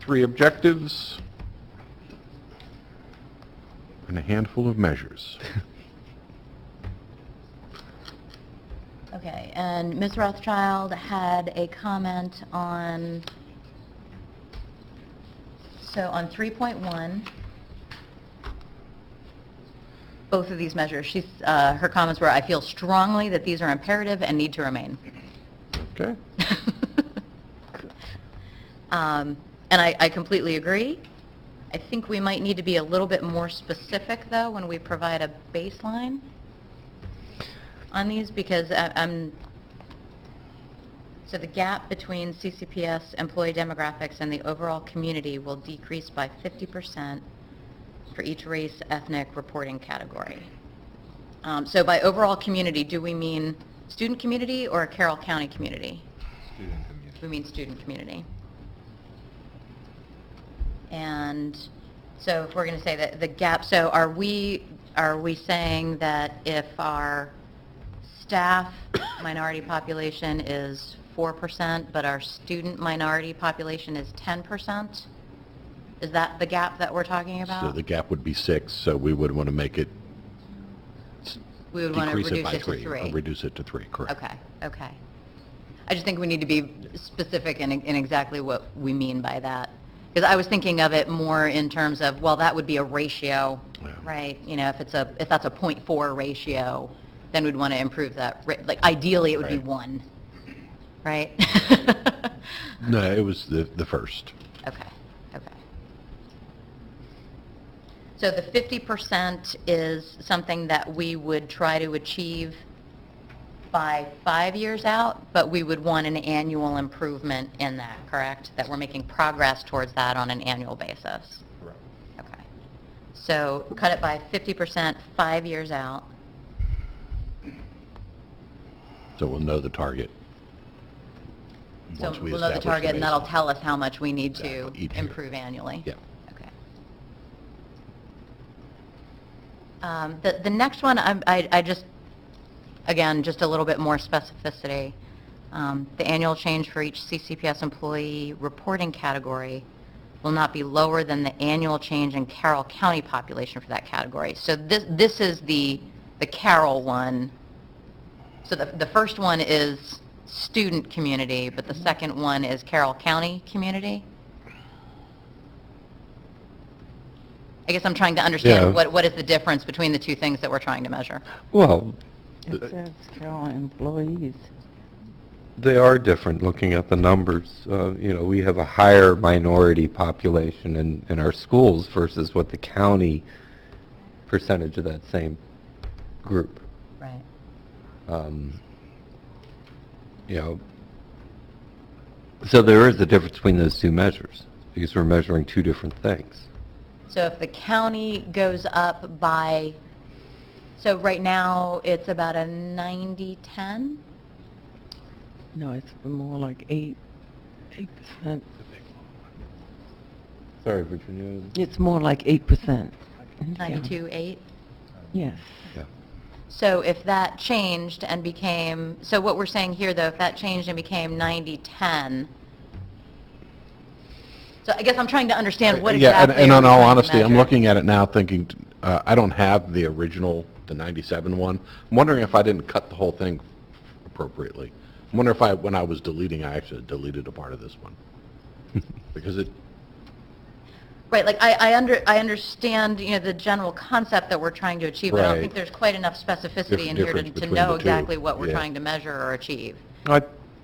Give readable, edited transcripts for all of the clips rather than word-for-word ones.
3 objectives and a handful of measures. Okay, and Ms. Rothschild had a comment on, so on 3.1, both of these measures, her comments were, I feel strongly that these are imperative and need to remain. Okay. And I completely agree. I think we might need to be a little bit more specific, though, when we provide a baseline on these, because so the gap between CCPS employee demographics and the overall community will decrease by 50% for each race, ethnic reporting category. So by overall community, do we mean student community or Carroll County community? Student community. We mean student community. And so if we're going to say that the gap, so are we saying that if our staff minority population is 4%, but our student minority population is 10%? Is that the gap that we're talking about? So the gap would be 6, so we would want to make it, We would want to decrease reduce it by it to 3. Or reduce it to 3, correct. Okay, okay. I just think we need to be specific in exactly what we mean by that. Because I was thinking of it more in terms of, well, that would be a ratio, Yeah. right? You know, if that's a 0.4 ratio, then we'd want to improve that. Like ideally, it would be Right. 1, right? No, it was the first. Okay, okay. So the 50% is something that we would try to achieve by 5 years out, but we would want an annual improvement in that, correct? That we're making progress towards that on an annual basis. Correct. Okay. So cut it by 50% 5 years out. So we'll know the target. So once we we'll know the establish target, and that'll baseline. tell us how much we need to Exactly, each year. improve annually. Yeah. Okay. The next one, I just, again, just a little bit more specificity. The annual change for each CCPS employee reporting category will not be lower than the annual change in Carroll County population for that category. So this is the Carroll one. So the first one is student community, but the second one is Carroll County community. I guess I'm trying to understand Yeah. what is the difference between the two things that we're trying to measure. Well, It says Carroll employees. they are different looking at the numbers. You know, we have a higher minority population in our schools versus what the county percentage of that same group. Right. You know, so there is a difference between those two measures because we're measuring two different things. So if the county goes up by, so right now it's about a 90-10? No, it's more like 8%. Sorry, Virginia. It's more like 8%. 92-8? Yes. Yeah. So if that changed and became, so what we're saying here though, if that changed and became 90-10, so I guess I'm trying to understand what exactly Yeah, and are in we all trying to honesty, I'm measure? looking at it now thinking, I don't have the original, the 97 one. I'm wondering if I didn't cut the whole thing appropriately. I'm wondering if when I was deleting, I actually deleted a part of this one. Because it, Right, like I understand, you know, the general concept that we're trying to achieve, but I don't Right. think there's quite enough specificity in here Difference to between know the two, exactly what we're yeah. trying to measure or achieve. I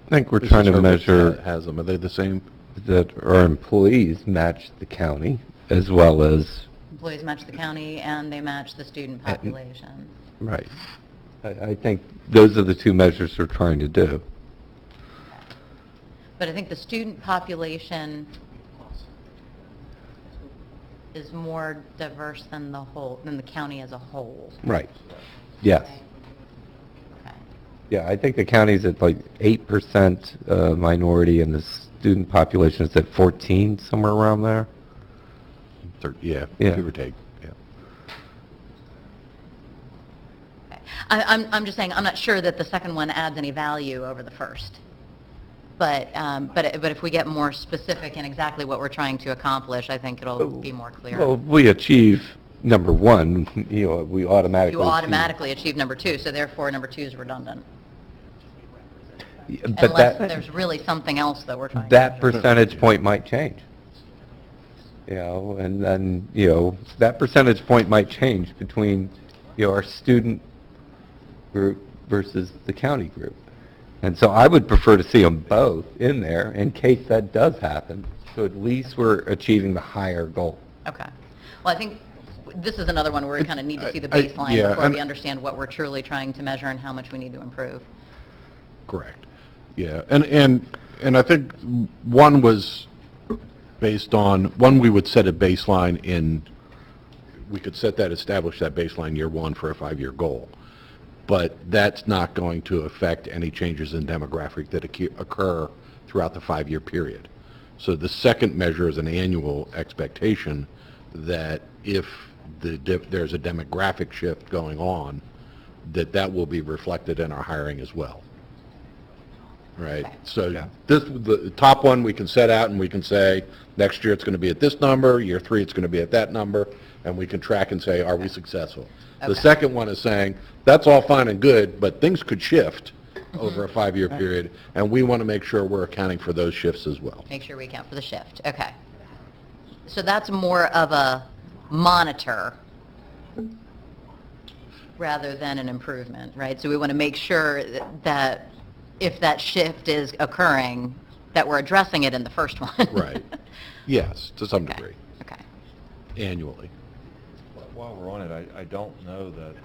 think we're this trying is to Herbert's measure has them. Are they the same? that our employees match the county as well as, Employees match the county and they match the student population. right. I think those are the two measures we're trying to do. But I think the student population is more diverse than than the county as a whole. Right. Yes. Okay. Yeah, I think the county's at like 8% minority and the student population is at 14, somewhere around there. Yeah, Yeah. give or take, yeah. Okay. I'm just saying, I'm not sure that the second one adds any value over the first. But if we get more specific in exactly what we're trying to accomplish, I think it'll be more clear. Well, we achieve number one, we automatically. You automatically achieve number 2, so therefore number 2 is redundant. But Unless that, there's really something else that we're trying to that measure. percentage point might change. And then, that percentage point might change between, our student group versus the county group. And so I would prefer to see them both in there in case that does happen. So at least we're achieving the higher goal. Okay. Well, I think this is another one where we kind of need to see the I- baseline yeah, before and- we understand what we're truly trying to measure and how much we need to improve. Correct. Yeah, and I think one was based on, one, we would set a baseline we could establish that baseline year 1 for a 5-year goal. But that's not going to affect any changes in demographic that occur throughout the 5-year period. So the second measure is an annual expectation that if there's a demographic shift going on, that will be reflected in our hiring as well. Right? Okay. So Yeah. the top one we can set out and we can say, next year it's going to be at this number, year 3 it's going to be at that number, and we can track and say, are we successful? The Okay. second one is saying, that's all fine and good, but things could shift over a 5-year period, and we want to make sure we're accounting for those shifts as well. Make sure we account for the shift. Okay. So that's more of a monitor rather than an improvement, right? So we want to make sure that if that shift is occurring, that we're addressing it in the first one. Right. Yes, to some Okay. degree, Okay. annually. While we're on it, I don't know that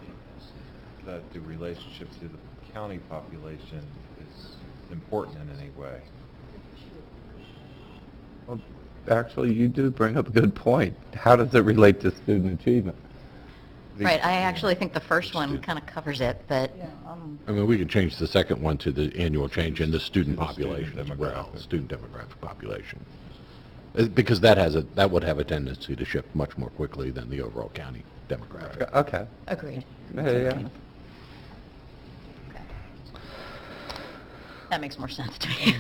the relationship to the county population is important in any way. Well, actually, you do bring up a good point. How does it relate to student achievement? Right, I actually think the first one kind of covers it, but, I mean, we can change the second one to the annual change in the student To the student population as well, demographic. student demographic population. Because that would have a tendency to shift much more quickly than the overall county demographic. Okay. agreed. Yeah. Okay. That makes more sense to me.